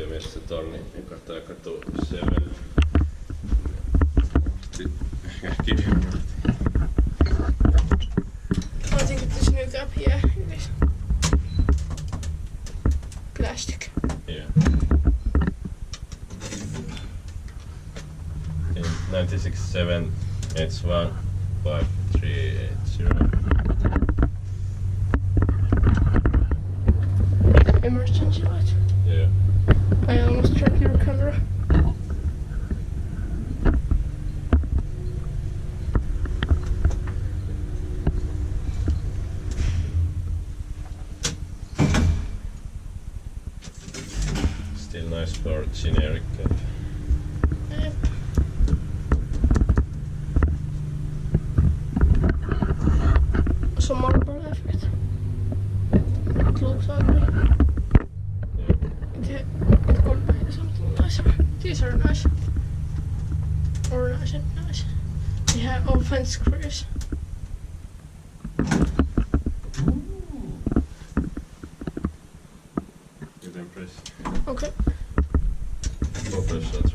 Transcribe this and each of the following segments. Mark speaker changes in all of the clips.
Speaker 1: Metsätorni ja Katajakatu 7. Kivimaa.
Speaker 2: I think it is new up here. It is plastic.
Speaker 1: Yeah. In 96.7 H1 5380.
Speaker 2: Emergency light.
Speaker 1: Yeah.
Speaker 2: I almost tracked your camera.
Speaker 1: Still nice for generic.
Speaker 2: Yep. Some marble effect. It looks ugly. It could be something nicer. These are nice. Or nice and nice. They have open screws.
Speaker 1: You can press.
Speaker 2: Okay.
Speaker 1: Or press that.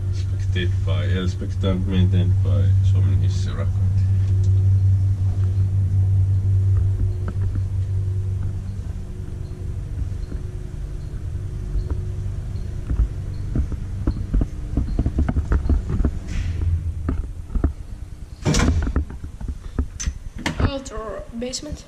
Speaker 1: Inspected by Elspecta and maintained by Suomen Hissiurakointi.
Speaker 2: Outdoor basement.